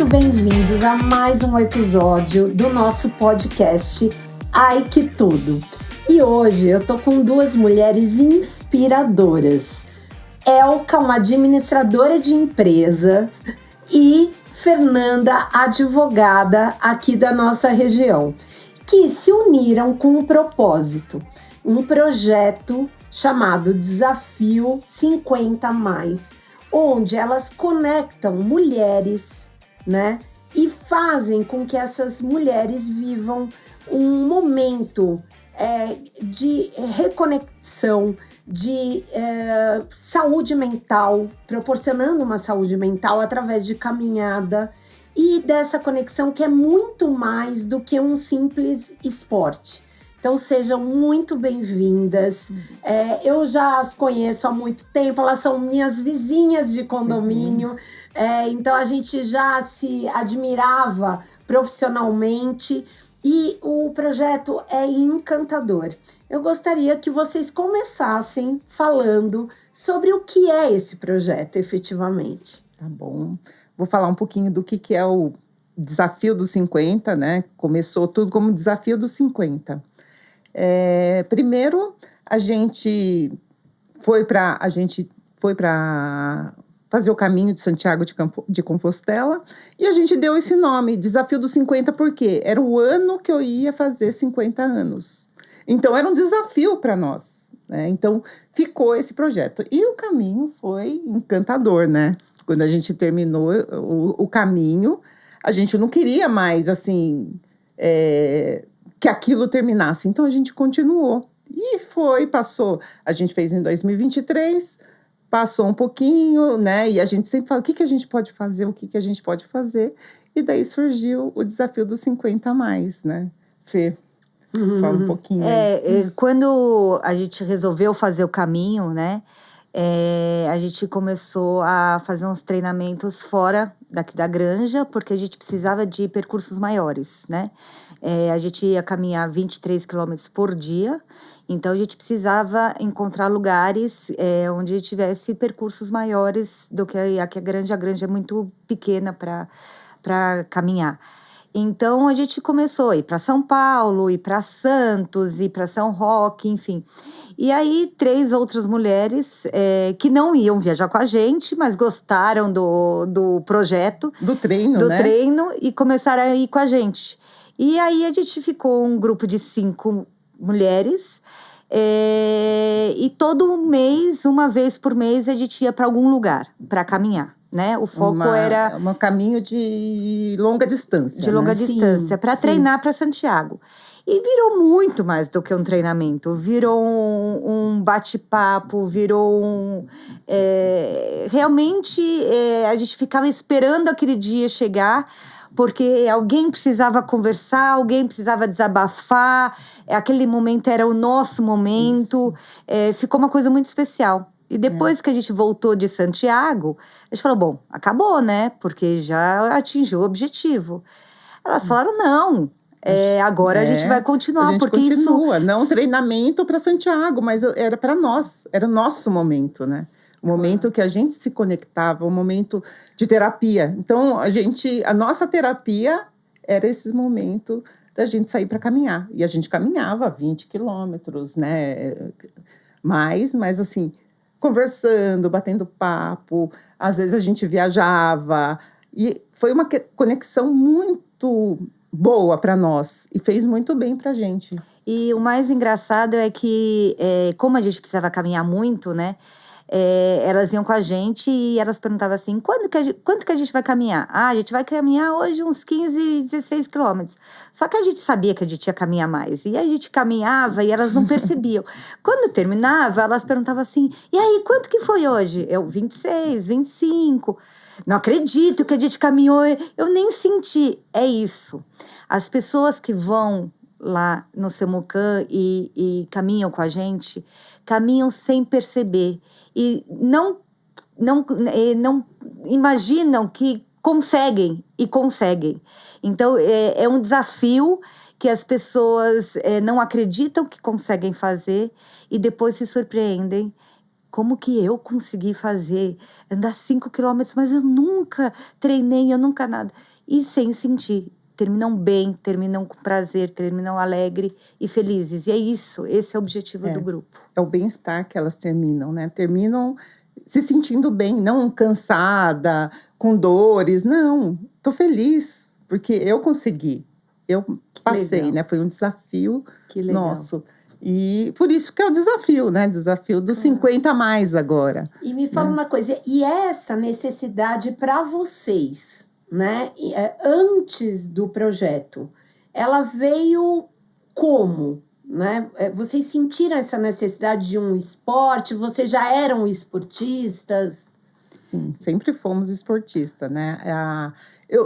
bem-vindos a mais um episódio do nosso podcast Ai Que Tudo. E hoje eu tô com duas mulheres inspiradoras. Elka, uma administradora de empresas, e Fernanda, advogada aqui da nossa região, que se uniram com um propósito, um projeto chamado Desafio 50+, onde elas conectam mulheres, né? E fazem com que essas mulheres vivam um momento de reconexão, de saúde mental, proporcionando uma saúde mental através de caminhada e dessa conexão que é muito mais do que um simples esporte. Então, sejam muito bem-vindas. Eu já as conheço há muito tempo, elas são minhas vizinhas de condomínio, então a gente já se admirava profissionalmente e o projeto é encantador. Eu gostaria que vocês começassem falando sobre o que é esse projeto, efetivamente. Tá bom. Vou falar um pouquinho do que é o Desafio dos 50, né? Começou tudo como Desafio dos 50. Primeiro, a gente foi para fazer o caminho de Santiago de Compostela e a gente deu esse nome, Desafio dos 50, porque era o ano que eu ia fazer 50 anos. Então, era um desafio para nós, né? Então, ficou esse projeto. E o caminho foi encantador, né? Quando a gente terminou o caminho, a gente não queria mais, assim, que aquilo terminasse. Então, a gente continuou. E passou. A gente fez em 2023, passou um pouquinho, né? E a gente sempre fala, o que a gente pode fazer? O que a gente pode fazer? E daí surgiu o Desafio dos 50+, né? Fê, fala um pouquinho aí. Quando a gente resolveu fazer o caminho, né? A gente começou a fazer uns treinamentos fora daqui da granja, porque a gente precisava de percursos maiores, né? A gente ia caminhar 23 quilômetros por dia, então a gente precisava encontrar lugares onde tivesse percursos maiores do que a granja. A granja é muito pequena para caminhar. Então, a gente começou a ir para São Paulo, ir para Santos, ir para São Roque, enfim. E aí, 3 outras mulheres que não iam viajar com a gente, mas gostaram do projeto. Do treino, né? Do treino, e começaram a ir com a gente. E aí, a gente ficou um grupo de 5 mulheres. E todo mês, uma vez por mês, a gente ia para algum lugar para caminhar. Né? O foco era um caminho de longa distância. De longa distância, para treinar para Santiago. E virou muito mais do que um treinamento. Virou um bate-papo, virou realmente, a gente ficava esperando aquele dia chegar, porque alguém precisava conversar, alguém precisava desabafar. Aquele momento era o nosso momento. Ficou uma coisa muito especial. E depois que a gente voltou de Santiago, a gente falou, bom, acabou, né? Porque já atingiu o objetivo. Elas falaram, não, agora a gente vai continuar. A gente porque continua, não treinamento para Santiago, mas era para nós, era o nosso momento, né? O momento que a gente se conectava, o momento de terapia. Então, a nossa terapia era esse momento da gente sair para caminhar. E a gente caminhava 20 quilômetros, né? Mas assim, conversando, batendo papo, às vezes a gente viajava, e foi uma conexão muito boa para nós, e fez muito bem pra gente. E o mais engraçado é que, como a gente precisava caminhar muito, né, elas iam com a gente e elas perguntavam assim, quanto que a gente vai caminhar? A gente vai caminhar hoje uns 15, 16 quilômetros. Só que a gente sabia que a gente ia caminhar mais. E a gente caminhava e elas não percebiam. Quando terminava, elas perguntavam assim, e aí, quanto que foi hoje? Eu, 26, 25. Não acredito que a gente caminhou, eu nem senti. É isso. As pessoas que vão lá no Semucan e caminham com a gente, caminham sem perceber. E não imaginam que conseguem, e conseguem. Então, é um desafio que as pessoas não acreditam que conseguem fazer e depois se surpreendem como que eu consegui andar 5 quilômetros, mas eu nunca treinei, eu nunca nada. E sem sentir. Terminam bem, terminam com prazer, terminam alegre e felizes. E é isso, esse é o objetivo do grupo. É o bem-estar que elas terminam, né? Terminam se sentindo bem, não cansada, com dores. Não, tô feliz, porque eu consegui. Eu passei, legal. né? Foi um desafio Que legal. nosso. E por isso que é o desafio, né? Desafio dos 50 a mais agora. E me fala uma coisa, e essa necessidade para vocês, né? Antes do projeto, ela veio como, né? Vocês sentiram essa necessidade de um esporte? Vocês já eram esportistas? Sim, sempre fomos esportistas, né?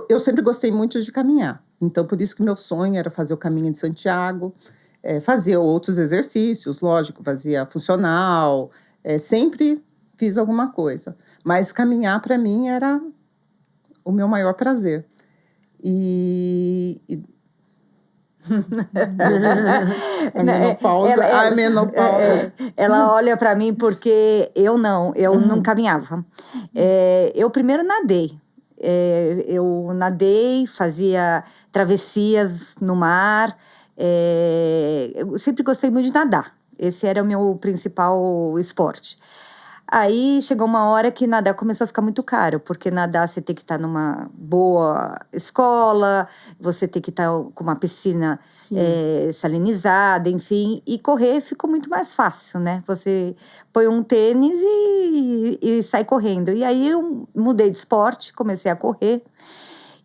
Eu sempre gostei muito de caminhar. Então, por isso que meu sonho era fazer o Caminho de Santiago. Fazia outros exercícios, lógico, fazia funcional. Sempre fiz alguma coisa. Mas caminhar, para mim, era o meu maior prazer. A menopausa. Ela olha para mim porque eu não caminhava. Eu primeiro nadei. Eu nadei, fazia travessias no mar. Eu sempre gostei muito de nadar. Esse era o meu principal esporte. Aí chegou uma hora que nadar começou a ficar muito caro, porque nadar você tem que estar numa boa escola, você tem que estar com uma piscina salinizada, enfim. E correr ficou muito mais fácil, né? Você põe um tênis e sai correndo. E aí eu mudei de esporte, comecei a correr.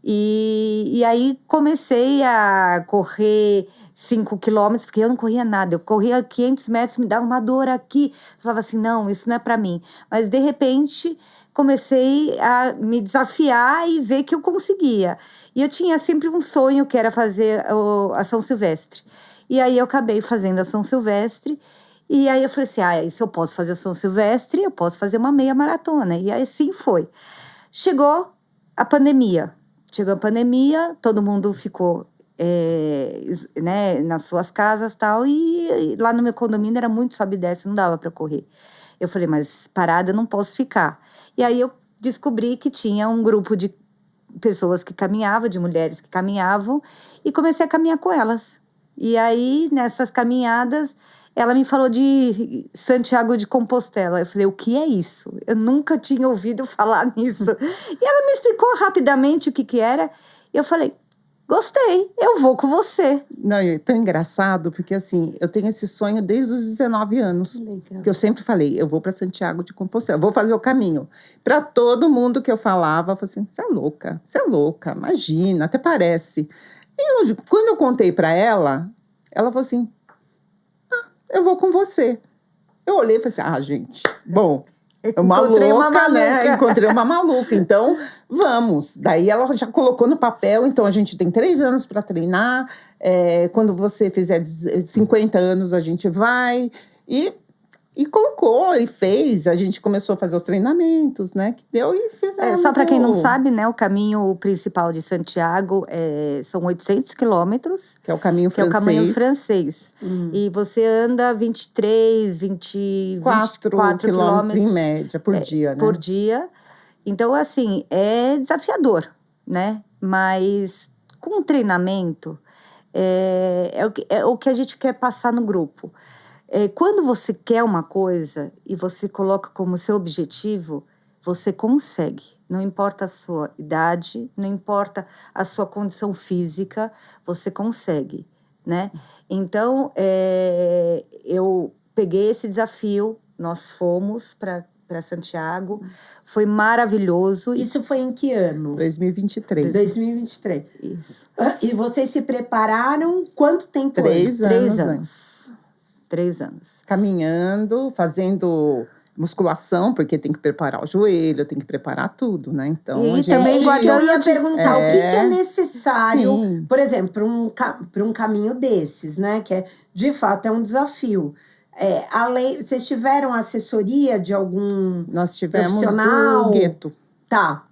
E aí comecei a correr 5 quilômetros, porque eu não corria nada. Eu corria 500 metros, me dava uma dor aqui. Falava assim, não, isso não é para mim. Mas, de repente, comecei a me desafiar e ver que eu conseguia. E eu tinha sempre um sonho, que era fazer a São Silvestre. E aí eu acabei fazendo a São Silvestre. E aí eu falei assim, se eu posso fazer a São Silvestre, eu posso fazer uma meia maratona. E aí assim foi. Chegou a pandemia. Todo mundo ficou né, nas suas casas e tal, e lá no meu condomínio era muito sobe e desce, não dava para correr. Eu falei, mas parada eu não posso ficar. E aí eu descobri que tinha um grupo de pessoas que caminhavam, de mulheres que caminhavam, e comecei a caminhar com elas. E aí, nessas caminhadas, ela me falou de Santiago de Compostela. Eu falei, o que é isso? Eu nunca tinha ouvido falar nisso. E ela me explicou rapidamente o que era. E eu falei, gostei, eu vou com você. Não, é tão engraçado, porque assim, eu tenho esse sonho desde os 19 anos. Legal. Que eu sempre falei, eu vou para Santiago de Compostela, vou fazer o caminho. Para todo mundo que eu falava, eu falei assim, você é louca, imagina, até parece. E quando eu contei para ela falou assim, eu vou com você. Eu olhei e falei assim, gente, bom, uma louca, né? Encontrei uma maluca, então vamos. Daí ela já colocou no papel, então a gente tem 3 anos para treinar, quando você fizer 50 anos a gente vai, e colocou, e fez. A gente começou a fazer os treinamentos, né? Que deu e fizemos. Só para quem não sabe, né? O caminho principal de Santiago são 800 quilômetros. Que é o caminho francês. Que é o caminho francês. E você anda 24 quilômetros em média por dia, né? Por dia. Então, assim, é desafiador, né? Mas com o treinamento, é o que a gente quer passar no grupo. Quando você quer uma coisa e você coloca como seu objetivo, você consegue. Não importa a sua idade, não importa a sua condição física, você consegue, né? Então, eu peguei esse desafio, nós fomos para Santiago, foi maravilhoso. Isso foi em que ano? 2023. 2023. Isso. E vocês se prepararam quanto tempo? 3 anos. 3 anos. 3 anos. Caminhando, fazendo musculação, porque tem que preparar o joelho, tem que preparar tudo, né? Então, e também guardando. Eu ia perguntar, o que é necessário, sim, por exemplo, para um caminho desses, né? Que de fato é um desafio. Vocês tiveram assessoria de algum nós tivemos profissional? do Gueto. Tá.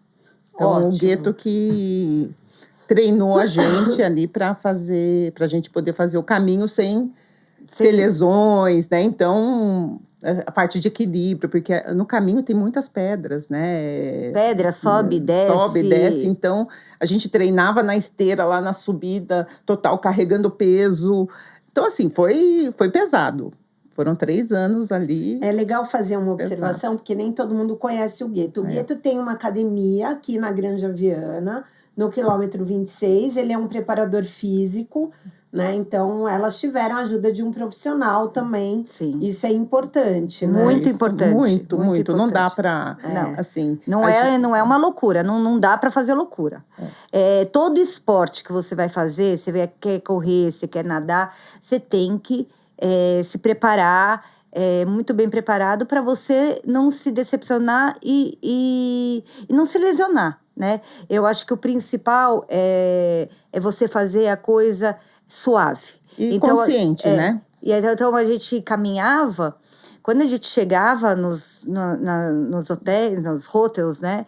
Então, ótimo. o Gueto que treinou a gente ali para a gente poder fazer o caminho sem ter lesões, né? Então, A parte de equilíbrio, porque no caminho tem muitas pedras, né? Pedra, sobe, desce. Sobe, desce. Então, a gente treinava na esteira, lá na subida, total, carregando peso. Então, assim, foi pesado. Foram 3 anos ali. É legal fazer uma observação, porque nem todo mundo conhece o Gueto. O Gueto tem uma academia aqui na Granja Viana, no quilômetro 26. Ele é um preparador físico, né? Então, elas tiveram a ajuda de um profissional também. Sim. Isso é importante, né? Muito importante. Muito. Não importante. dá pra... Não. Assim, Não é uma loucura, não dá para fazer loucura. Todo esporte que você vai fazer, você quer correr, você quer nadar, você tem que se preparar, muito bem preparado, para você não se decepcionar e não se lesionar, né? Eu acho que o principal é você fazer a coisa suave. E consciente, né? E então a gente caminhava. Quando a gente chegava nos hotéis, nos hotels, né?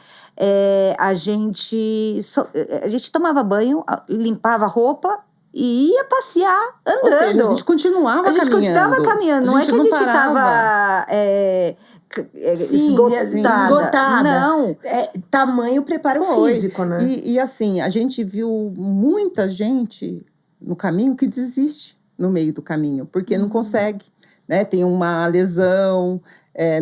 A gente tomava banho, limpava a roupa e ia passear andando. Ou seja, a gente continuava caminhando. A gente continuava caminhando. Não é que a gente estava esgotada. Não. Tamanho preparo físico, né? E assim, a gente viu muita gente no caminho que desiste no meio do caminho, porque não consegue, né? Tem uma lesão,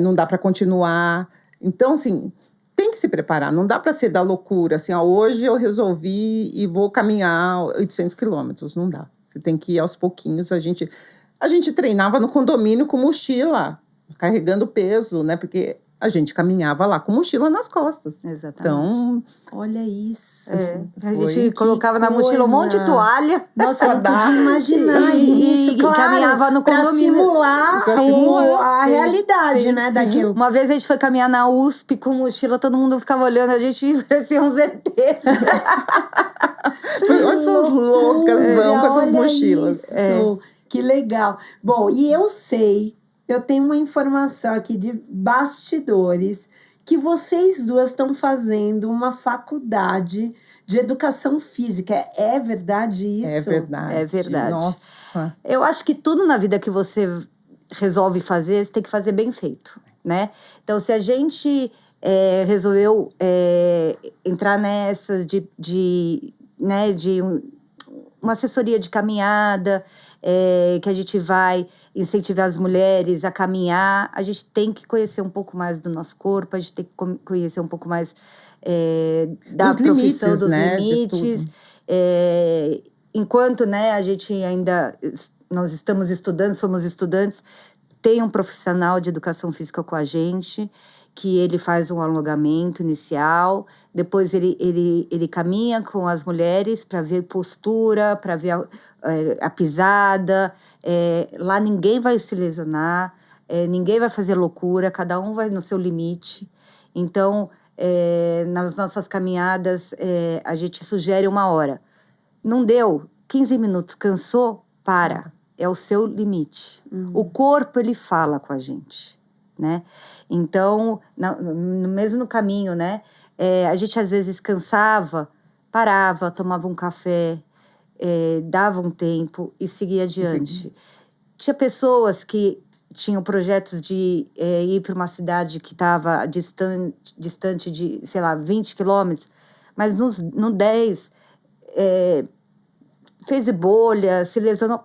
não dá para continuar. Então, assim, tem que se preparar. Não dá para ser da loucura, assim, hoje eu resolvi e vou caminhar 800 quilômetros. Não dá. Você tem que ir aos pouquinhos. A gente treinava no condomínio com mochila, carregando peso, né? Porque a gente caminhava lá com mochila nas costas. Exatamente. Então, olha isso. A gente colocava na mochila um monte de toalha. Nossa, eu não podia imaginar isso, claro, e caminhava no condomínio. Pra simular a realidade, né, daquilo. Uma vez a gente foi caminhar na USP com mochila, todo mundo ficava olhando, a gente parecia uns ETs. Essas loucas vão com essas mochilas. Isso. Que legal. Bom, e eu tenho uma informação aqui de bastidores, que vocês duas estão fazendo uma faculdade de educação física. É verdade isso? É verdade. Nossa. Eu acho que tudo na vida que você resolve fazer, você tem que fazer bem feito, né? Então, se a gente resolveu entrar nessas de uma assessoria de caminhada, que a gente vai incentivar as mulheres a caminhar, a gente tem que conhecer um pouco mais do nosso corpo, a gente tem que conhecer um pouco mais da profissão, dos limites. Enquanto, né, a gente ainda... Nós estamos estudando, somos estudantes, tem um profissional de educação física com a gente, que ele faz um alongamento inicial, depois ele caminha com as mulheres para ver postura, para ver a pisada. Lá ninguém vai se lesionar, ninguém vai fazer loucura, cada um vai no seu limite. Então, nas nossas caminhadas, a gente sugere 1 hora. Não deu, 15 minutos, cansou, para. É o seu limite. O corpo, ele fala com a gente, né? Então, mesmo no caminho, né? A gente às vezes cansava, parava, tomava um café, dava um tempo e seguia adiante. Sim. Tinha pessoas que tinham projetos de ir para uma cidade que estava distante de, sei lá, 20 quilômetros, mas no 10... fez bolha, se lesionou,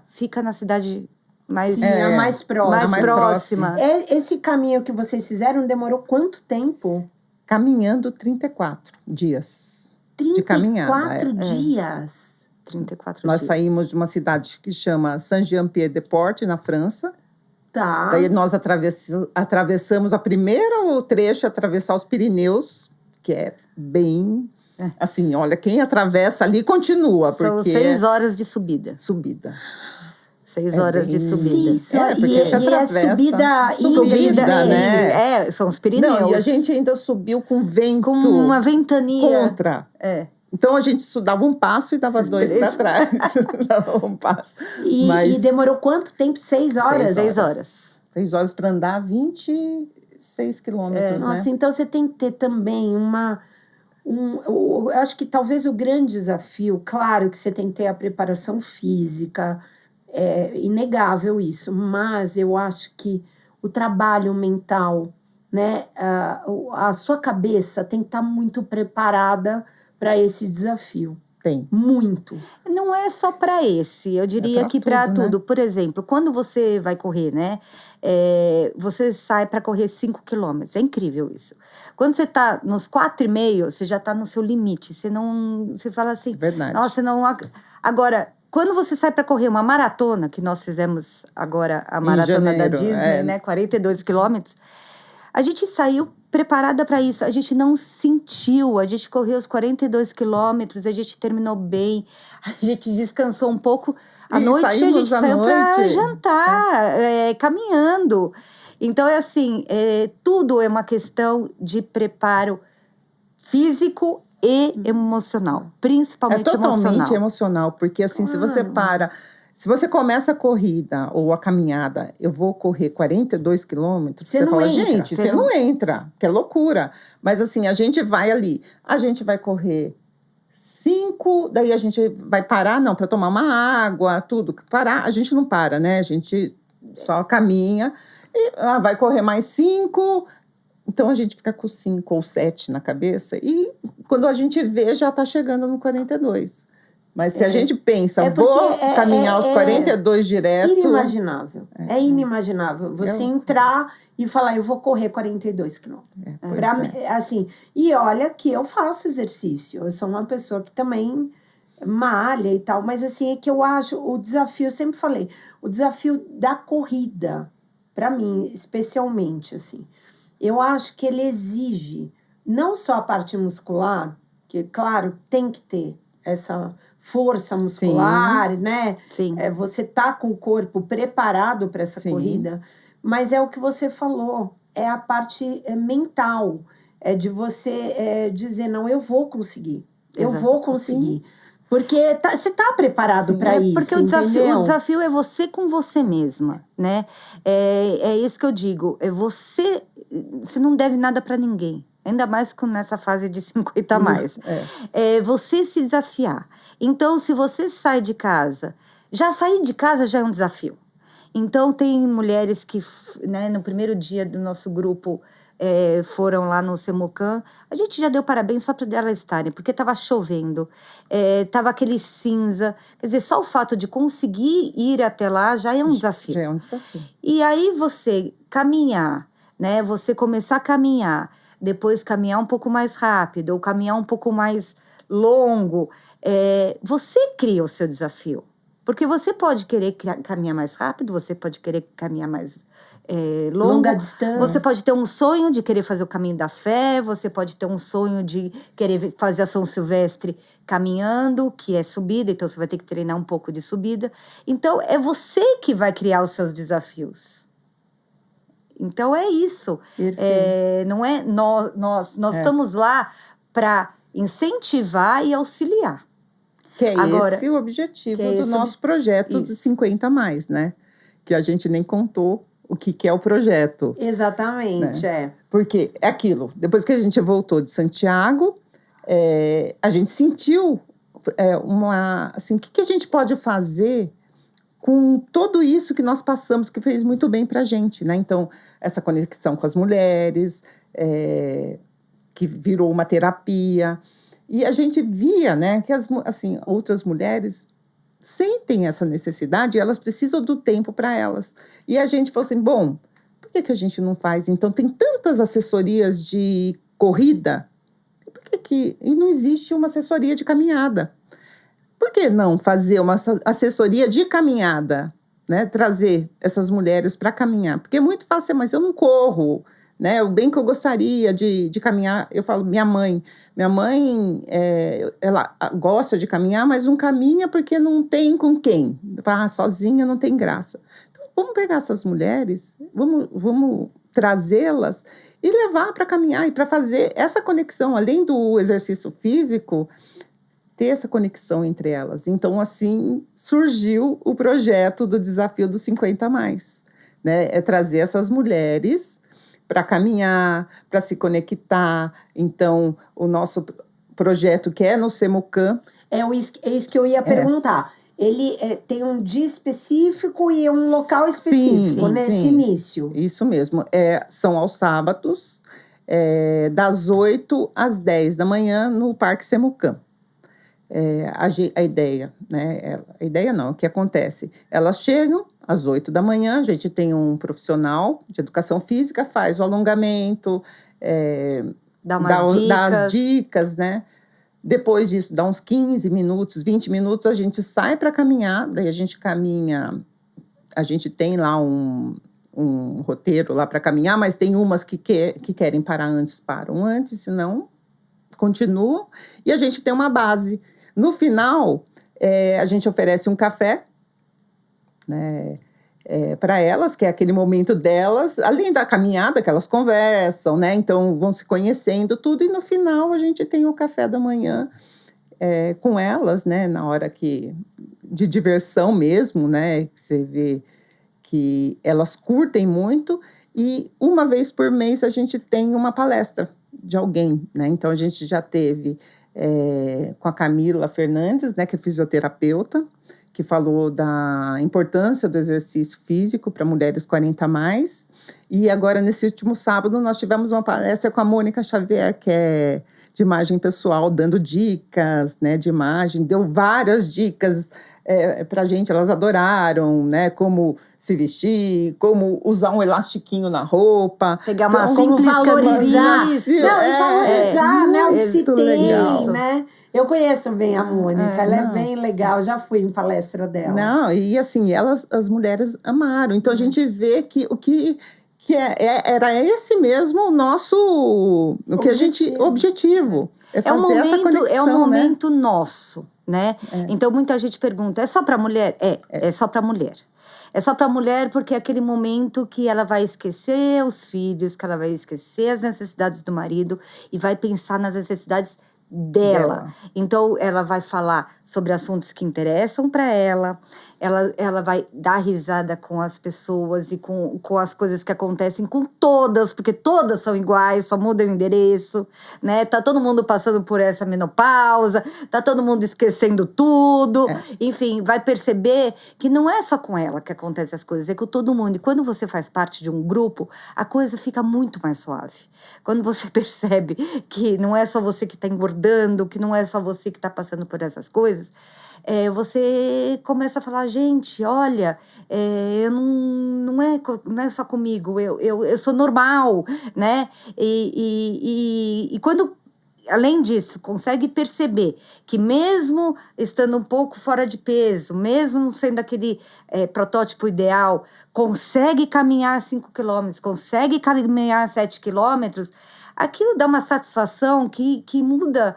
fica na cidade mais, mais próxima. Esse caminho que vocês fizeram demorou quanto tempo? Caminhando 34 dias. 34 de caminhada. 34 dias? 34 Nós dias. saímos de uma cidade que chama Saint-Jean-Pied-de-Port, na França. Tá. Daí nós atravessamos o primeiro trecho, atravessar os Pirineus, que é bem... Assim, olha, quem atravessa ali continua. São porque 6 horas de subida. 6 horas de subida. Sim, subida, né? São os Pirineus. Não, e a gente ainda subiu com vento. Com uma ventania. Contra. Então, a gente dava um passo e dava 2 para trás. Dava um passo. E demorou quanto tempo? 6 horas? 6 horas. 6 horas para andar 26 quilômetros, né? Nossa, então você tem que ter também eu acho que talvez o grande desafio, claro que você tem que ter a preparação física, é inegável isso, mas eu acho que o trabalho mental, né? A sua cabeça tem que estar muito preparada para esse desafio. Tem. Muito. Não é só para esse, eu diria pra que para tudo, né? tudo. Por exemplo, quando você vai correr, né? Você sai para correr 5 quilômetros. É incrível isso. Quando você tá nos 4,5, você já tá no seu limite. Você fala assim, Verdade. nossa, não. Agora, quando você sai para correr uma maratona, que nós fizemos agora a maratona da janeiro, Disney, né? 42 quilômetros. A gente saiu preparada para isso. A gente não sentiu. A gente correu os 42 quilômetros, a gente terminou bem. A gente descansou um pouco. À noite, a gente saiu para jantar, caminhando. Então, é assim, tudo é uma questão de preparo físico e emocional. Principalmente emocional. É totalmente emocional. Porque, assim, se você para... Se você começa a corrida ou a caminhada, eu vou correr 42 quilômetros, você fala, gente, você não entra, que é loucura. Mas assim, a gente vai ali, a gente vai correr 5, daí a gente vai parar, não, para tomar uma água, tudo. Parar, a gente não para, né? A gente só caminha e vai correr mais 5. Então a gente fica com 5 ou 7 na cabeça e quando a gente já tá chegando no 42. Mas se a gente pensa, vou caminhar os 42 direto... Inimaginável. É inimaginável você entrar e falar, eu vou correr 42 quilômetros. Assim, e olha que eu faço exercício. Eu sou uma pessoa que também malha e tal. Mas assim, é que eu acho o desafio, eu sempre falei, o desafio da corrida, para mim, especialmente, assim, eu acho que ele exige não só a parte muscular, que, claro, tem que ter essa força muscular, sim, né? Sim. Você tá com o corpo preparado para essa corrida, mas é o que você falou, é a parte mental, é de você dizer, não, eu vou conseguir, eu vou conseguir. Sim. Porque você tá preparado para isso, porque o desafio é você com você mesma, né? É isso que eu digo, você não deve nada para ninguém. Ainda mais nessa fase de 50 a mais. Você se desafiar. Então, se você sai de casa... Já sair de casa já é um desafio. Então, tem mulheres que, né, no primeiro dia do nosso grupo, foram lá no Semocan. A gente já deu parabéns só para elas estarem, porque estava chovendo. Tava aquele cinza. Quer dizer, só o fato de conseguir ir até lá já é um desafio. Já é um desafio. E aí, você caminhar, né? Você começar a caminhar... depois caminhar um pouco mais rápido, ou caminhar um pouco mais longo, você cria o seu desafio. Porque você pode querer caminhar mais rápido, você pode querer caminhar mais longo. Longa distância. Você pode ter um sonho de querer fazer o caminho da fé, você pode ter um sonho de querer fazer a São Silvestre caminhando, que é subida, então você vai ter que treinar um pouco de subida. Então, é você que vai criar os seus desafios. Então, é isso. Não é nós estamos lá para incentivar e auxiliar. Que é esse o objetivo do nosso projeto dos 50 a mais, né? Que a gente nem contou o que é o projeto. Exatamente, né? Porque é aquilo. Depois que a gente voltou de Santiago, a gente sentiu assim, o que a gente pode fazer com tudo isso que nós passamos, que fez muito bem pra gente, né? Então, essa conexão com as mulheres, que virou uma terapia. E a gente via, né, que assim, outras mulheres sentem essa necessidade e elas precisam do tempo para elas. E a gente falou assim, bom, por que a gente não faz? Então, tem tantas assessorias de corrida, e não existe uma assessoria de caminhada? Por que não fazer uma assessoria de caminhada, né? Trazer essas mulheres para caminhar? Porque é muito fácil, mas eu não corro, né? O bem que eu gostaria de caminhar, eu falo, minha mãe, ela gosta de caminhar, mas não caminha porque não tem com quem. Sozinha não tem graça. Então, vamos pegar essas mulheres, vamos trazê-las e levar para caminhar e para fazer essa conexão, além do exercício físico, ter essa conexão entre elas. Então, assim, surgiu o projeto do Desafio dos 50 a mais, né? É trazer essas mulheres para caminhar, para se conectar. Então, o nosso projeto que é no Semocan... É isso que eu ia perguntar. ele tem um dia específico e um local específico nesse início. Isso mesmo. São aos sábados, das 8 às 10 da manhã, no Parque Semucam. A ideia, né? A ideia não, o que acontece? Elas chegam às 8 da manhã, a gente tem um profissional de educação física, faz o alongamento, dá as dicas, né? Depois disso, dá uns 15 minutos, 20 minutos, a gente sai para caminhar, daí a gente caminha, a gente tem lá um roteiro lá para caminhar, mas tem umas que querem parar antes, param antes, senão continuam, e a gente tem uma base. No final, a gente oferece um café, né, para elas, que é aquele momento delas, além da caminhada que elas conversam, né? Então, vão se conhecendo tudo. E no final, a gente tem o café da manhã com elas, né? Na hora de diversão mesmo, né? Que você vê que elas curtem muito. E uma vez por mês, a gente tem uma palestra de alguém, né? Então, a gente já teve com a Camila Fernandes, né? Que é fisioterapeuta, que falou da importância do exercício físico para mulheres 40+. E agora, nesse último sábado, nós tivemos uma palestra com a Mônica Xavier, que é de imagem pessoal, dando dicas, né, de imagem. Deu várias dicas para a gente, elas adoraram, né? Como se vestir, como usar um elastiquinho na roupa. Pegar uma Então, simples valorizar. camisinha. Valorizar, né? O que se tem, legal. né? Eu conheço bem a Mônica, ela é bem legal, já fui em palestra dela. Não, e assim, as mulheres amaram. Então, a gente vê que o que era esse mesmo o nosso objetivo. Fazer essa conexão, é um momento nosso, né? Então, muita gente pergunta, é só para mulher? É só para mulher. É só para mulher porque é aquele momento que ela vai esquecer os filhos, que ela vai esquecer as necessidades do marido e vai pensar nas necessidades dela. Então, ela vai falar sobre assuntos que interessam para ela, ela vai dar risada com as pessoas e com as coisas que acontecem com todas, porque todas são iguais, só muda o endereço, né? Tá todo mundo passando por essa menopausa, tá todo mundo esquecendo tudo. Enfim, vai perceber que não é só com ela que acontecem as coisas, é com todo mundo. E quando você faz parte de um grupo, a coisa fica muito mais suave. Quando você percebe que não é só você que tá engordando, que não é só você que está passando por essas coisas, você começa a falar, gente, olha, não é só comigo, eu sou normal, né? E quando, além disso, consegue perceber que mesmo estando um pouco fora de peso, mesmo não sendo aquele protótipo ideal, consegue caminhar 5 quilômetros, consegue caminhar 7 quilômetros, aquilo dá uma satisfação que muda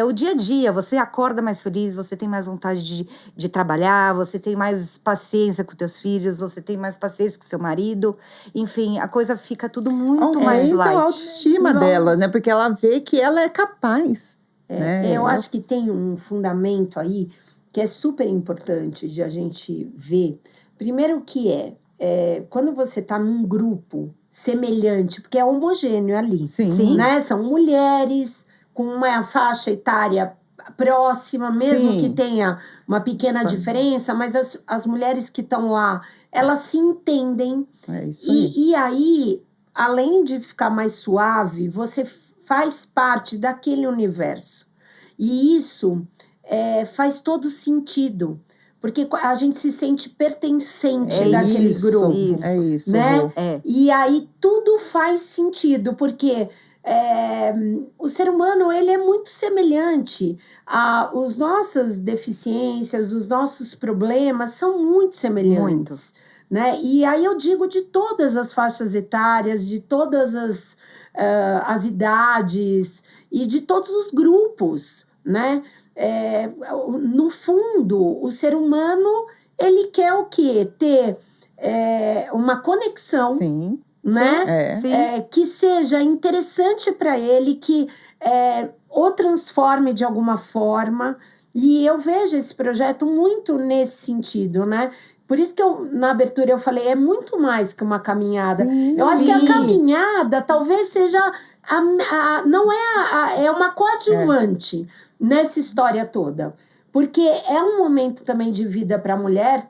o dia a dia. Você acorda mais feliz, você tem mais vontade de trabalhar, você tem mais paciência com teus filhos, você tem mais paciência com seu marido. Enfim, a coisa fica tudo muito mais light. A autoestima dela, né? Porque ela vê que ela é capaz. Né? Eu acho que tem um fundamento aí que é super importante de a gente ver. Primeiro que quando você está num grupo semelhante, porque é homogêneo ali. Sim. Né? São mulheres com uma faixa etária próxima, mesmo que tenha uma pequena diferença, mas as mulheres que estão lá, elas se entendem. Isso aí. E aí, além de ficar mais suave, você faz parte daquele universo. E isso faz todo sentido. Porque a gente se sente pertencente daquele grupo. É isso. Né? E aí tudo faz sentido, porque o ser humano ele é muito semelhante. As nossas deficiências, os nossos problemas são muito semelhantes. Né? E aí eu digo de todas as faixas etárias, de todas as idades e de todos os grupos, né? No fundo, o ser humano, ele quer o quê? Ter uma conexão, Sim. Né? Que seja interessante para ele, que o transforme de alguma forma. E eu vejo esse projeto muito nesse sentido, né? Por isso que na abertura eu falei, é muito mais que uma caminhada. Eu acho que a caminhada talvez seja... é uma coadjuvante nessa história toda. Porque é um momento também de vida para a mulher,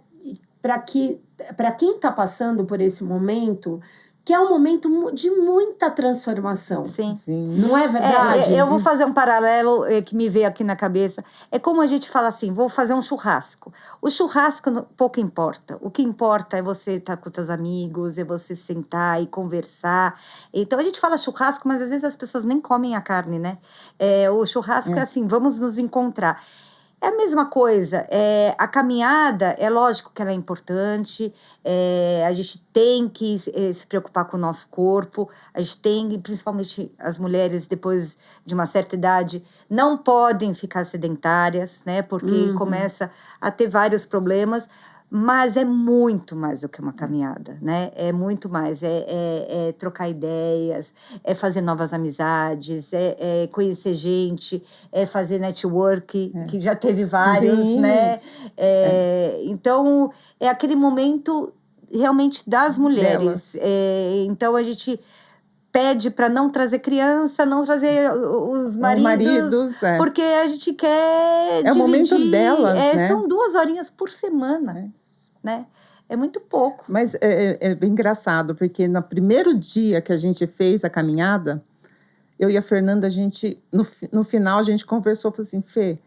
para quem está passando por esse momento, que é um momento de muita transformação. Sim. Não é verdade? Eu vou fazer um paralelo que me veio aqui na cabeça. É como a gente fala assim, vou fazer um churrasco. O churrasco pouco importa. O que importa é você estar com os seus amigos, é você sentar e conversar. Então, a gente fala churrasco, mas às vezes as pessoas nem comem a carne, né? O churrasco é assim, vamos nos encontrar. É a mesma coisa, a caminhada, é lógico que ela é importante, a gente tem que se preocupar com o nosso corpo, a gente tem, principalmente as mulheres depois de uma certa idade, não podem ficar sedentárias, né, porque começa a ter vários problemas, mas é muito mais do que uma caminhada, né? É muito mais, é trocar ideias, é fazer novas amizades, é conhecer gente, é fazer network, que já teve vários, né? Então, é aquele momento realmente das mulheres. Então, a gente pede para não trazer criança, não trazer os maridos, porque a gente quer dividir. É o momento delas, né? São 2 horinhas por semana, né? É muito pouco. Mas é bem engraçado, porque no primeiro dia que a gente fez a caminhada, eu e a Fernanda, a gente, no final, a gente conversou, falou assim, Fê,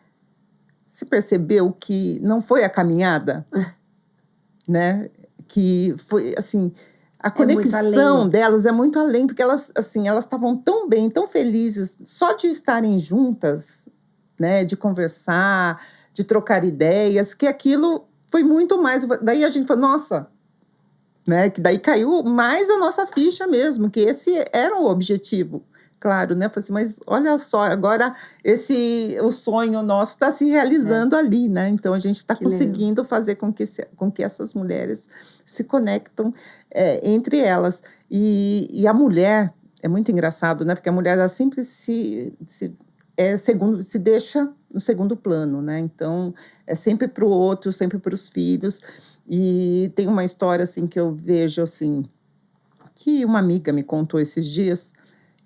você percebeu que não foi a caminhada? Né? Que foi, assim... A conexão delas é muito além, porque elas estavam tão bem, tão felizes, só de estarem juntas, né, de conversar, de trocar ideias, que aquilo foi muito mais. Daí a gente falou, nossa, né, que daí caiu mais a nossa ficha mesmo, que esse era o objetivo. Claro, né? Falei assim, mas olha só, agora o sonho nosso está se realizando ali, né? Então, a gente está conseguindo fazer com que essas mulheres se conectam entre elas. E a mulher, é muito engraçado, né? Porque a mulher, ela sempre se deixa no segundo plano, né? Então, é sempre para o outro, sempre para os filhos. E tem uma história, assim, que eu vejo, assim, que uma amiga me contou esses dias,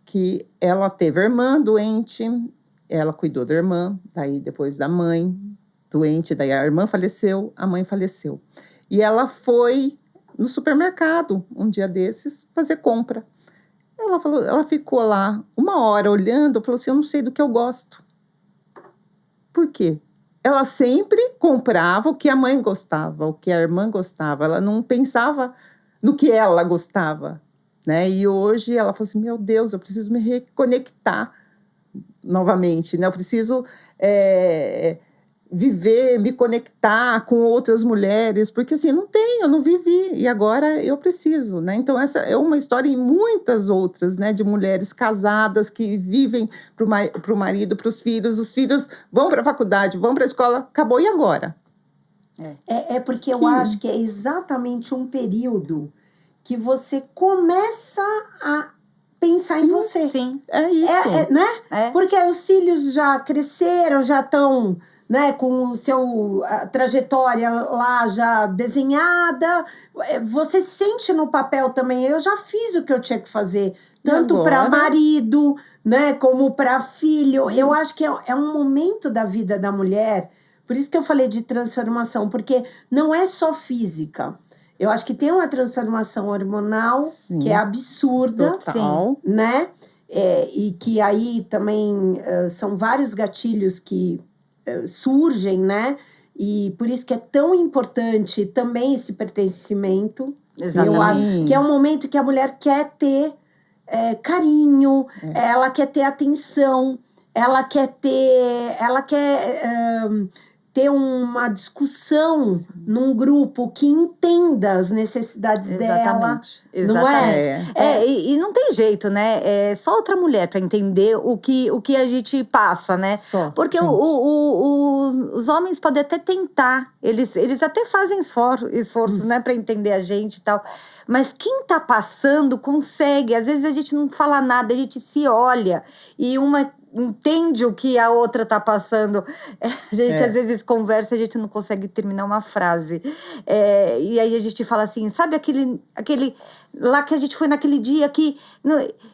que ela teve a irmã doente, ela cuidou da irmã, daí depois da mãe doente, daí a irmã faleceu, a mãe faleceu. E ela foi no supermercado, um dia desses, fazer compra. Ela ficou lá 1 hora olhando, falou assim, eu não sei do que eu gosto. Por quê? Ela sempre comprava o que a mãe gostava, o que a irmã gostava, ela não pensava no que ela gostava. Né? E hoje ela falou assim, meu Deus, eu preciso me reconectar novamente, né? Eu preciso viver, me conectar com outras mulheres, porque assim, eu não vivi, e agora eu preciso, né? Então essa é uma história e muitas outras, né? De mulheres casadas que vivem para o marido, para os filhos vão para a faculdade, vão para a escola, acabou, e agora? Porque eu acho que é exatamente um período que você começa a pensar em você. Sim, é isso. Né? Porque os filhos já cresceram, já estão, né, com a trajetória lá já desenhada. Você sente no papel também, eu já fiz o que eu tinha que fazer. Tanto para marido, né, como para filho. Eu acho que é um momento da vida da mulher. Por isso que eu falei de transformação, porque não é só física. Eu acho que tem uma transformação hormonal, sim, que é absurda. Total. Né? E que aí também são vários gatilhos que surgem, né? E por isso que é tão importante também esse pertencimento. Exatamente. Eu acho que é um momento que a mulher quer ter carinho, ela quer ter atenção, ela quer ter uma discussão, sim, num grupo que entenda as necessidades dela. Exatamente. Não é? E não tem jeito, né? É só outra mulher para entender o que a gente passa, né? Porque os homens podem até tentar, eles até fazem esforços, né, para entender a gente e tal. Mas quem tá passando consegue. Às vezes a gente não fala nada, a gente se olha e uma entende o que a outra tá passando. A gente às vezes conversa e a gente não consegue terminar uma frase. E aí a gente fala assim, sabe aquele Lá que a gente foi naquele dia que...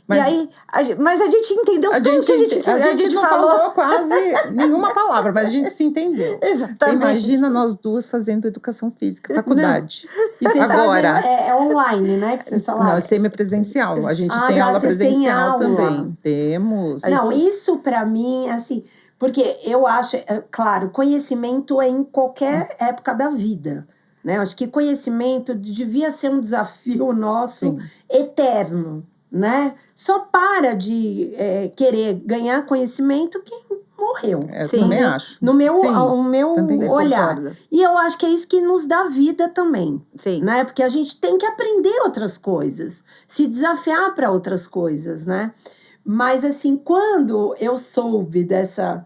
Mas- e aí, mas a gente entendeu tudo que a gente não falou quase nenhuma palavra, mas a gente se entendeu. Exatamente. Você imagina nós duas fazendo educação física, faculdade. E vocês Agora, fazem, é online, né? Que vocês falaram. não, é semipresencial. A gente Ah, tem tá, aula vocês têm presencial aula. também. Temos. Não, isso pra mim, assim... Porque eu acho, claro, conhecimento é em qualquer época da vida. Né? Eu acho que conhecimento devia ser um desafio nosso Sim. eterno. Né? Só para de querer ganhar conhecimento quem morreu. Eu Sim. também acho. No meu, Sim, o meu também olhar. concordo. E eu acho que é isso que nos dá vida também. Sim. Né? Porque a gente tem que aprender outras coisas. Se desafiar para outras coisas, né? Mas, assim, quando eu soube dessa...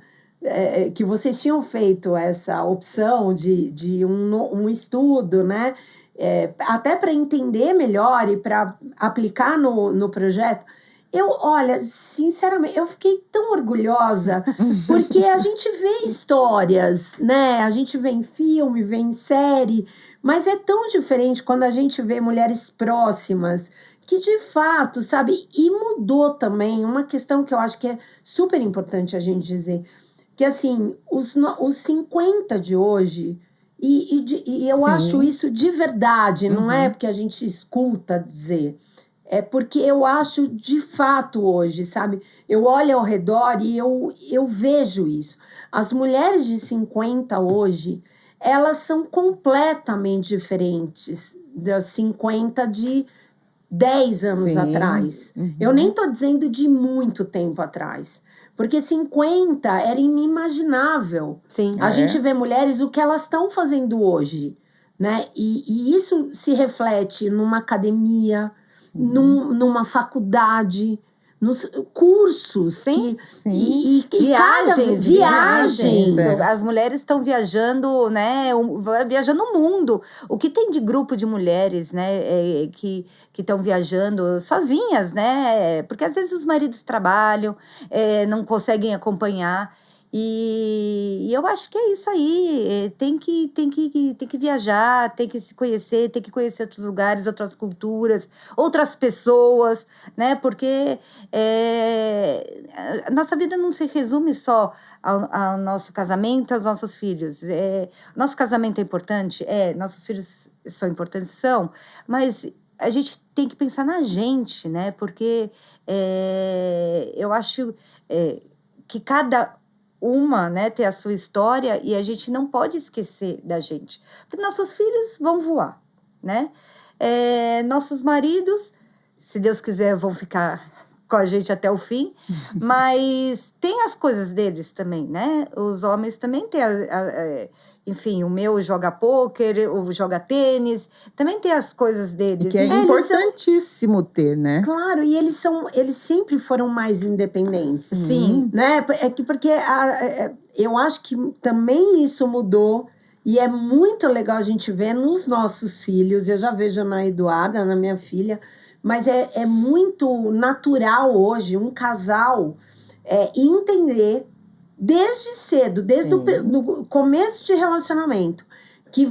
que vocês tinham feito essa opção de um estudo, né? Até para entender melhor e para aplicar no projeto... Olha, sinceramente, eu fiquei tão orgulhosa, porque a gente vê histórias, né? A gente vê em filme, vê em série, mas é tão diferente quando a gente vê mulheres próximas, que de fato, sabe? E mudou também, uma questão que eu acho que é super importante a gente dizer, que assim, os 50 de hoje, e eu Sim. acho isso de verdade, não é porque a gente escuta dizer... É porque eu acho, de fato, hoje, sabe? Eu olho ao redor e eu vejo isso. As mulheres de 50 hoje, elas são completamente diferentes das 50 de 10 anos Sim. atrás. Eu nem tô dizendo de muito tempo atrás. Porque 50 era inimaginável. Sim. A gente vê mulheres, o que elas estão fazendo hoje, né? E isso se reflete numa academia... numa faculdade, nos cursos. Sim, E viagens. viagens. As mulheres estão viajando, né? Viajando o mundo. O que tem de grupo de mulheres, né? Que estão viajando sozinhas, né? Porque às vezes os maridos trabalham, não conseguem acompanhar. E eu acho que é isso aí. Tem que viajar, tem que se conhecer, tem que conhecer outros lugares, outras culturas, outras pessoas, né? Porque a nossa vida não se resume só ao nosso casamento, aos nossos filhos. Nosso casamento é importante? Nossos filhos são importantes? São. Mas a gente tem que pensar na gente, né? Porque eu acho que cada uma, né, ter a sua história e a gente não pode esquecer da gente. Porque nossos filhos vão voar, né? Nossos maridos, se Deus quiser, vão ficar com a gente até o fim. Mas tem as coisas deles também, né? Os homens também têm... enfim, o meu joga pôquer, o joga tênis. Também tem as coisas deles. E que é importantíssimo ter, né? Claro, e eles sempre foram mais independentes. Sim. Né? Porque eu acho que também isso mudou. E é muito legal a gente ver nos nossos filhos. Eu já vejo na Eduarda, na minha filha. Mas é muito natural hoje um casal entender... Desde cedo, desde o começo de relacionamento, que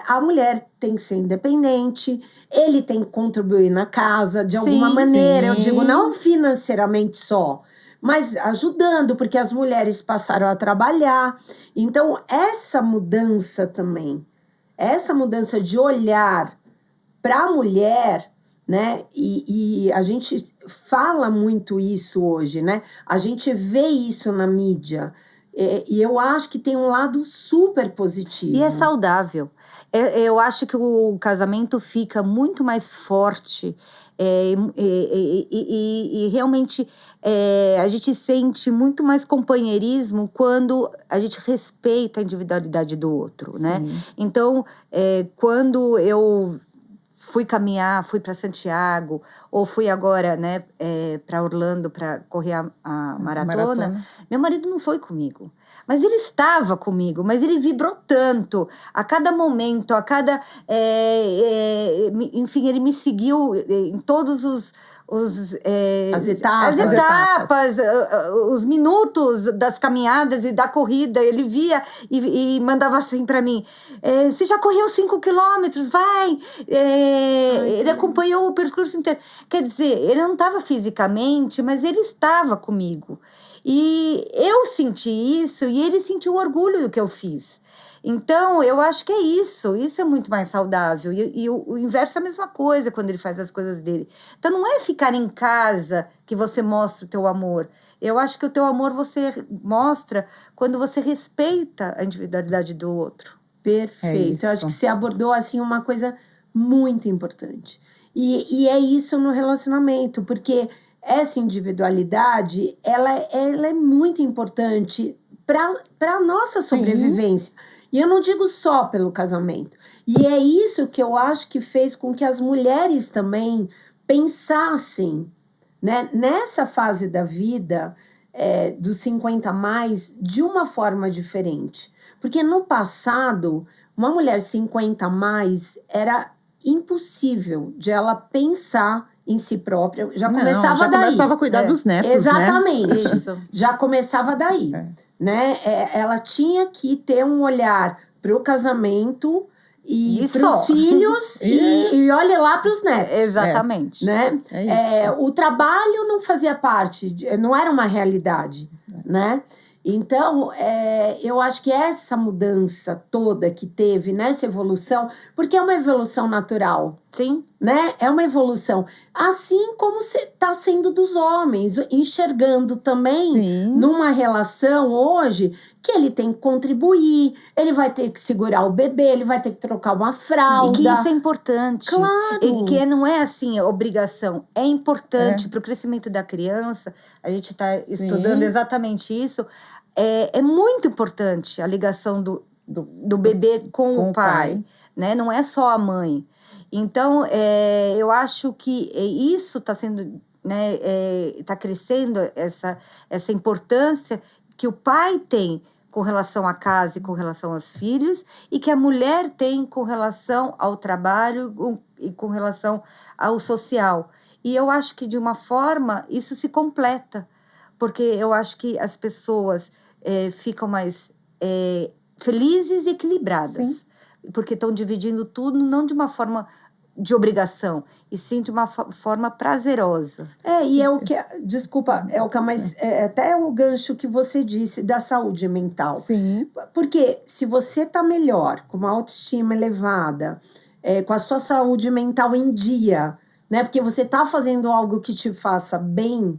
a mulher tem que ser independente, ele tem que contribuir na casa de alguma maneira. Eu digo, não financeiramente só, mas ajudando, porque as mulheres passaram a trabalhar. Então, essa mudança também, essa mudança de olhar para a mulher... Né? E a gente fala muito isso hoje, né? A gente vê isso na mídia. E eu acho que tem um lado super positivo. E é saudável. Eu acho que o casamento fica muito mais forte. E realmente a gente sente muito mais companheirismo quando a gente respeita a individualidade do outro, né? Então, quando eu... fui caminhar, fui para Santiago, ou fui agora, né, para Orlando para correr a maratona. Meu marido não foi comigo, mas ele estava comigo, mas ele vibrou tanto, a cada momento, enfim, ele me seguiu em todos As etapas. Os minutos das caminhadas e da corrida. Ele via e mandava assim para mim: você já correu 5 quilômetros, vai! Ele acompanhou o percurso inteiro. Quer dizer, ele não estava fisicamente, mas ele estava comigo. E eu senti isso e ele sentiu orgulho do que eu fiz. Então, eu acho que é isso. Isso é muito mais saudável. E o inverso é a mesma coisa quando ele faz as coisas dele. Então, não é ficar em casa que você mostra o teu amor. Eu acho que o teu amor você mostra quando você respeita a individualidade do outro. Perfeito. Eu acho que você abordou, assim, uma coisa muito importante. E é isso no relacionamento, porque essa individualidade, ela é muito importante para a nossa sobrevivência. E eu não digo só pelo casamento. E é isso que eu acho que fez com que as mulheres também pensassem, né, nessa fase da vida, dos 50 a mais, de uma forma diferente. Porque no passado, uma mulher 50 a mais era impossível de ela pensar em si própria. Já começava a cuidar dos netos, exatamente. né? Isso. Já começava daí. Né? Ela tinha que ter um olhar para o casamento e para os filhos e olha lá para os netos. Exatamente. Né? O trabalho não fazia parte, não era uma realidade. Né? Então, eu acho que essa mudança toda que teve nessa evolução, porque é uma evolução natural. Sim. Né? É uma evolução. Assim como está sendo dos homens, enxergando também numa relação hoje que ele tem que contribuir, ele vai ter que segurar o bebê, ele vai ter que trocar uma fralda. E que isso é importante. Claro. E que não é assim, obrigação. É importante para o crescimento da criança. A gente está estudando exatamente isso. É muito importante a ligação do bebê com o pai. Né? Não é só a mãe. Então, eu acho que isso está sendo, né, tá crescendo essa importância que o pai tem com relação à casa e com relação aos filhos e que a mulher tem com relação ao trabalho e com relação ao social. E eu acho que, de uma forma, isso se completa, porque eu acho que as pessoas ficam mais felizes e equilibradas. Porque estão dividindo tudo, não de uma forma de obrigação, e sim de uma forma prazerosa. E é o que... Desculpa, é o que mais... até o gancho que você disse da saúde mental. Sim. Porque se você tá melhor, com uma autoestima elevada, com a sua saúde mental em dia, né? Porque você tá fazendo algo que te faça bem...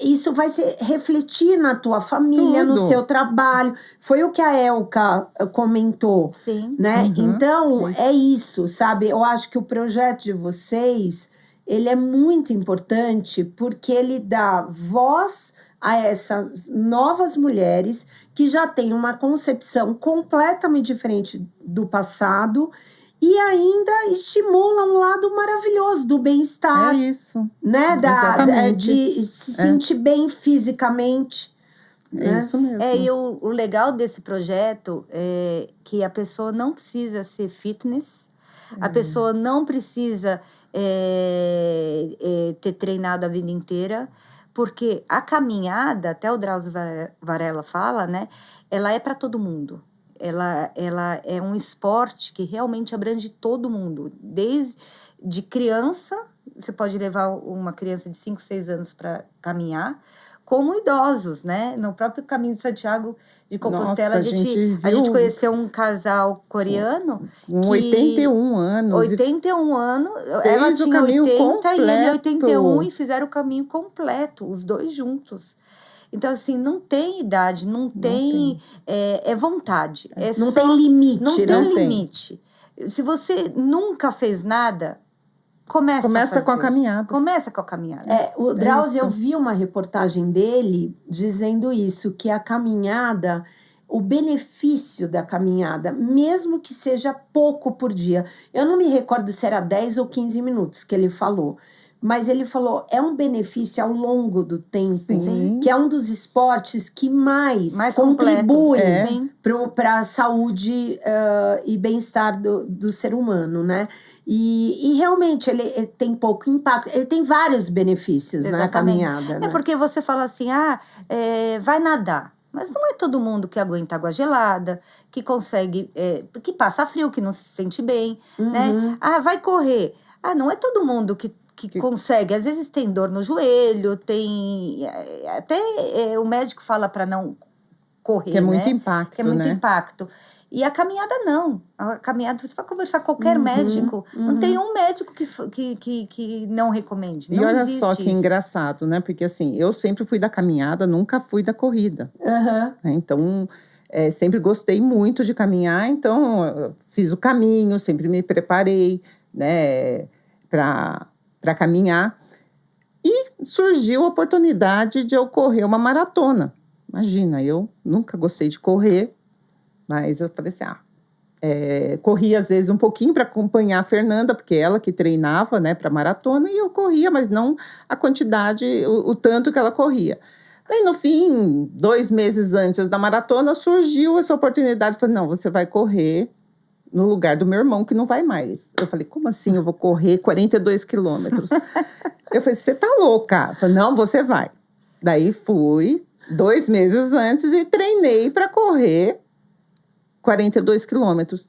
Isso vai refletir na tua família, no seu trabalho. Foi o que a Elka comentou. Sim. Né? Então, é isso, sabe? Eu acho que o projeto de vocês, ele é muito importante porque ele dá voz a essas novas mulheres que já têm uma concepção completamente diferente do passado e ainda estimula um lado maravilhoso do bem-estar. É isso. Né? Exatamente. De se sentir bem fisicamente. É isso mesmo. E o legal desse projeto é que a pessoa não precisa ser fitness, a pessoa não precisa ter treinado a vida inteira, porque a caminhada, até o Drauzio Varela fala, né? Ela é para todo mundo. Ela é um esporte que realmente abrange todo mundo. Desde criança, você pode levar uma criança de 5, 6 anos para caminhar, como idosos, né? No próprio Caminho de Santiago de Compostela, a gente conheceu um casal coreano. Com 81 anos. 81 anos. Ela tinha 80 completo. e ele 81 e fizeram o caminho completo, os dois juntos. Então, assim, não tem idade, não tem. É vontade. Não tem limite. Não tem limite. Se você nunca fez nada, começa com a caminhada. Começa com a caminhada. O Drauzio, eu vi uma reportagem dele dizendo isso, que a caminhada, o benefício da caminhada, mesmo que seja pouco por dia, eu não me recordo se era 10 ou 15 minutos que ele falou, mas ele falou, é um benefício ao longo do tempo, que é um dos esportes que mais contribui para a saúde e bem-estar do ser humano, né? E realmente ele tem pouco impacto. Ele tem vários benefícios na caminhada. É porque você fala assim, vai nadar. Mas não é todo mundo que aguenta água gelada, que consegue, que passa frio, que não se sente bem, né? Vai correr. Não é todo mundo que consegue. Às vezes tem dor no joelho, tem... Até o médico fala para não correr, que é muito né? impacto, que é muito né? impacto. E a caminhada não. A caminhada, você vai conversar com qualquer médico. Não tem um médico que não recomende. Não e olha existe só que isso. engraçado, né? Porque assim, eu sempre fui da caminhada, nunca fui da corrida. Né? Então, sempre gostei muito de caminhar. Então, eu fiz o caminho, sempre me preparei, né? Para caminhar. E surgiu a oportunidade de eu correr uma maratona. Imagina, eu nunca gostei de correr. Mas eu falei assim, corria às vezes um pouquinho para acompanhar a Fernanda, porque ela que treinava, né, para maratona, e eu corria, mas não a quantidade, o tanto que ela corria. Daí, no fim, 2 meses antes da maratona, surgiu essa oportunidade. Eu falei, não, você vai correr no lugar do meu irmão, que não vai mais. Eu falei, como assim eu vou correr 42 quilômetros? Eu falei, você tá louca? Eu falei, não, você vai. Daí fui 2 meses antes e treinei para correr 42 quilômetros.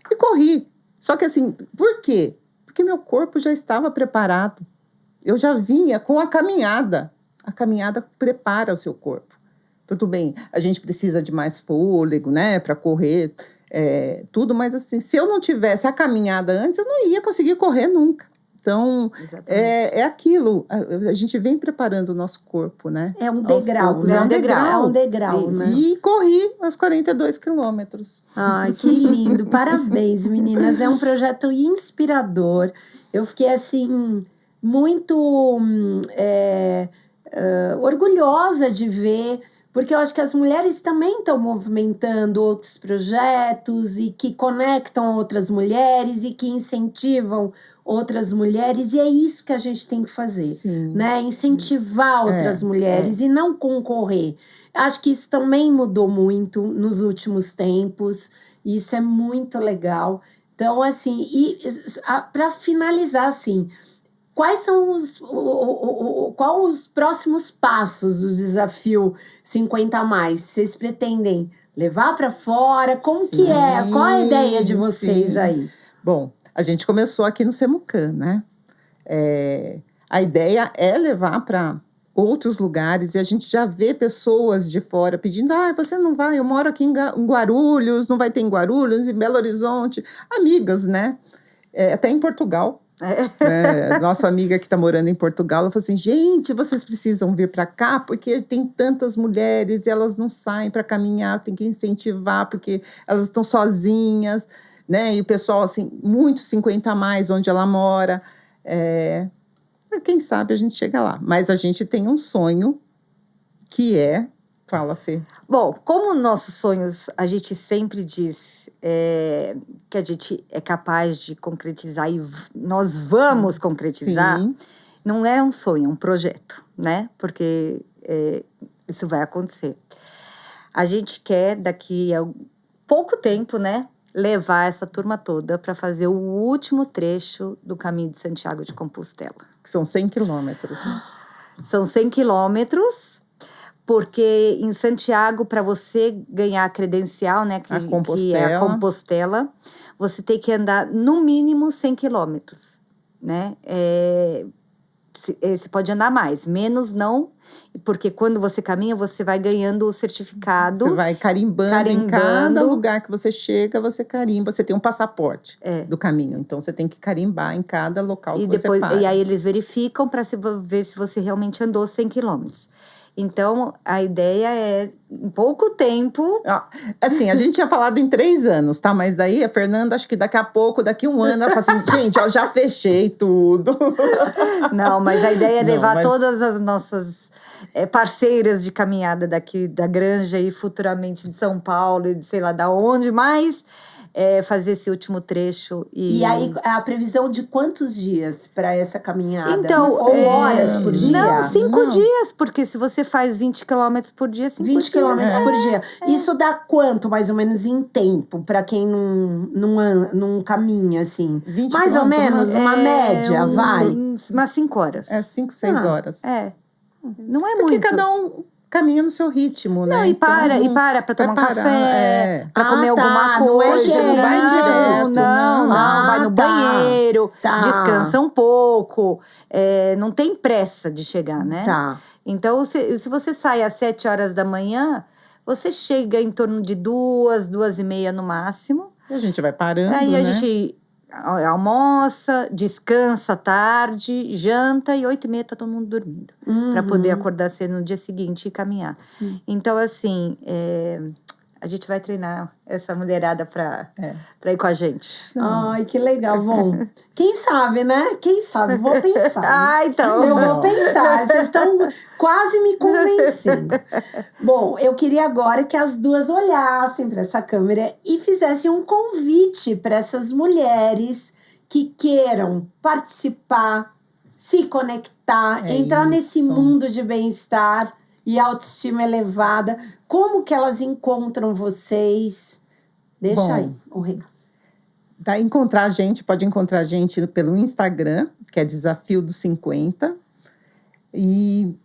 E corri. Só que assim, por quê? Porque meu corpo já estava preparado. Eu já vinha com a caminhada. A caminhada prepara o seu corpo. Tudo bem, a gente precisa de mais fôlego, né, para correr, tudo. Mas assim, se eu não tivesse a caminhada antes, eu não ia conseguir correr nunca. Então, é aquilo. A gente vem preparando o nosso corpo, né? É um degrau. Poucos, é um degrau. Né? E corri os 42 quilômetros. Ai, que lindo. Parabéns, meninas. É um projeto inspirador. Eu fiquei, assim, muito orgulhosa de ver, porque eu acho que as mulheres também estão movimentando outros projetos e que conectam outras mulheres e que incentivam outras mulheres, e é isso que a gente tem que fazer, né? Incentivar outras mulheres e não concorrer. Acho que isso também mudou muito nos últimos tempos, e isso é muito legal. Então, assim, para finalizar, assim, quais são os próximos passos do desafio 50 a mais? Vocês pretendem levar para fora? Como que é? Qual a ideia de vocês aí? Bom, a gente começou aqui no Semucan, né? A ideia é levar para outros lugares, e a gente já vê pessoas de fora pedindo, você não vai, eu moro aqui em Guarulhos, não vai ter em Guarulhos, em Belo Horizonte, amigas, né? Até em Portugal. Nossa amiga que está morando em Portugal, ela falou assim, gente, vocês precisam vir para cá, porque tem tantas mulheres e elas não saem para caminhar, tem que incentivar, porque elas estão sozinhas, né? E o pessoal, assim, muito 50 a mais, onde ela mora. Quem sabe a gente chega lá. Mas a gente tem um sonho que é... Fala, Fê. Bom, como nossos sonhos, a gente sempre diz que a gente é capaz de concretizar e nós vamos concretizar. Sim. Não é um sonho, é um projeto, né? Porque isso vai acontecer. A gente quer, daqui a pouco tempo, né? Levar essa turma toda para fazer o último trecho do Caminho de Santiago de Compostela. Que são 100 quilômetros. São 100 quilômetros, porque em Santiago, para você ganhar a credencial, né, que é a Compostela, você tem que andar no mínimo 100 quilômetros, né? Você pode andar mais, menos não, porque quando você caminha, você vai ganhando o certificado. Você vai carimbando em cada lugar que você chega, você carimba. Você tem um passaporte do caminho, então você tem que carimbar em cada local que você para. E aí eles verificam para ver se você realmente andou 100 quilômetros. Então, a ideia é, em pouco tempo... Assim, a gente tinha falado em 3 anos, tá? Mas daí a Fernanda, acho que daqui a pouco, daqui 1 ano, ela fala assim, gente, já fechei tudo. Não, mas a ideia é levar todas as nossas parceiras de caminhada daqui da Granja e futuramente de São Paulo e de sei lá da onde, mas fazer esse último trecho. E aí, a previsão de quantos dias para essa caminhada? Então, ou horas por dia? Não, 5 dias, porque se você faz 20 quilômetros por dia, 5 dias. 20 quilômetros por dia. Isso dá quanto, mais ou menos, em tempo, para quem não caminha, assim? 20 mais ou menos, uma média, vai? Umas 5 horas. 5, 6 horas. Não é Porque muito. cada um caminha no seu ritmo, né? Não, e para pra tomar um café, pra comer alguma não é coisa. que não vai direto, não. Vai no banheiro, Tá. descansa um pouco. Não tem pressa de chegar, né? Tá. Então, se você sai às 7 horas da manhã, você chega em torno de 2, 2h30 no máximo. E a gente vai parando, Aí a né? gente almoça, descansa à tarde, janta e 8h30 tá todo mundo dormindo. Pra poder acordar cedo no dia seguinte e caminhar. Sim. Então, assim, a gente vai treinar essa mulherada pra ir com a gente. Ai, que legal. Bom, quem sabe, né? Quem sabe? Vou pensar. Então. Eu vou pensar. Vocês estão quase me convencendo. Bom, eu queria agora que as duas olhassem para essa câmera e fizessem um convite para essas mulheres que queiram participar, se conectar, entrar nesse mundo de bem-estar e autoestima elevada. Como que elas encontram vocês? Deixa aí, o recado. Pode encontrar a gente pelo Instagram, que é Desafio dos 50. E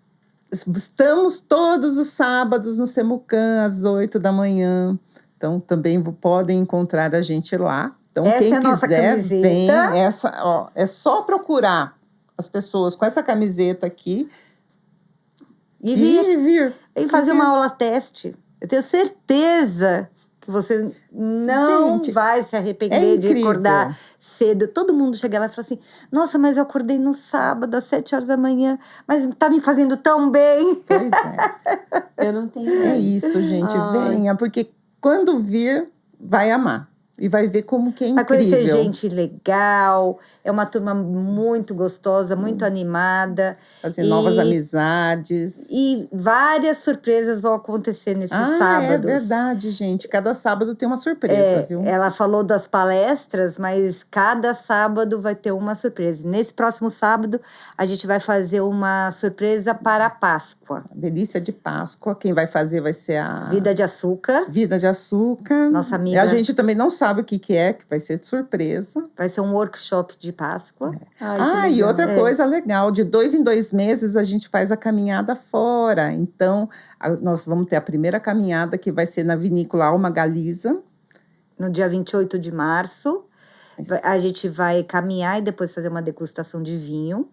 estamos todos os sábados no Semucan, às 8 da manhã. Então, também podem encontrar a gente lá. Então, Essa quem é a nossa quiser, camiseta. vem. É só procurar as pessoas com essa camiseta aqui E vir. E fazer uma aula teste. Eu tenho certeza que você não vai se arrepender de acordar cedo. Todo mundo chega lá e fala assim, nossa, mas eu acordei no sábado às 7 horas da manhã, mas tá me fazendo tão bem. Pois é. Eu não tenho. É isso, gente. Venha, porque quando vir, vai amar. E vai ver como que é incrível. Vai conhecer gente legal. É uma turma muito gostosa, muito animada. Fazer novas amizades. E várias surpresas vão acontecer nesses sábados. É verdade, gente. Cada sábado tem uma surpresa, viu? Ela falou das palestras, mas cada sábado vai ter uma surpresa. Nesse próximo sábado, a gente vai fazer uma surpresa para a Páscoa. Delícia de Páscoa. Quem vai fazer vai ser a Vida de Açúcar. Vida de Açúcar. Nossa amiga. E a gente também não sabe o que é, que vai ser de surpresa. Vai ser um workshop de Páscoa. E outra coisa legal, de 2 em 2 meses a gente faz a caminhada fora. Então, nós vamos ter a primeira caminhada que vai ser na vinícola Alma Galiza. No dia 28 de março. A gente vai caminhar e depois fazer uma degustação de vinho.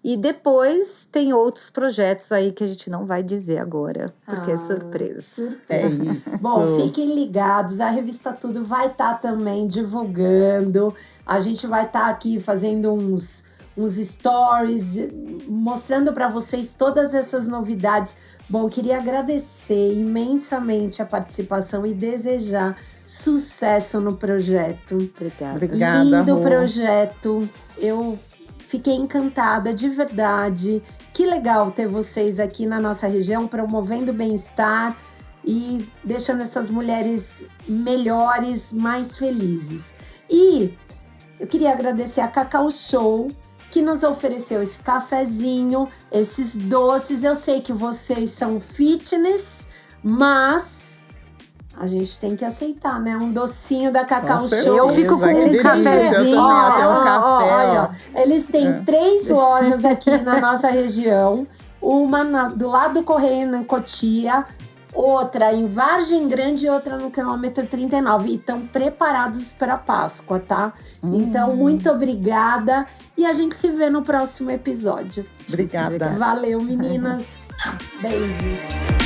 E depois tem outros projetos aí que a gente não vai dizer agora, porque é surpresa. É isso. Bom, fiquem ligados, a Revista Tudo vai estar também divulgando. A gente vai estar aqui fazendo uns stories, mostrando para vocês todas essas novidades. Bom, queria agradecer imensamente a participação e desejar sucesso no projeto. Obrigada, Lindo Rô. projeto. Eu fiquei encantada, de verdade. Que legal ter vocês aqui na nossa região, promovendo bem-estar e deixando essas mulheres melhores, mais felizes. E eu queria agradecer a Cacau Show, que nos ofereceu esse cafezinho, esses doces. Eu sei que vocês são fitness, mas a gente tem que aceitar, né? Um docinho da Cacau Show. Eu fico com um cafezinho. Olha, eles têm 3 lojas aqui na nossa região. Uma do lado do Correio, em Cotia. Outra em Vargem Grande e outra no quilômetro 39. E estão preparados para a Páscoa, tá? Então, muito obrigada. E a gente se vê no próximo episódio. Obrigada. Valeu, meninas. Beijos.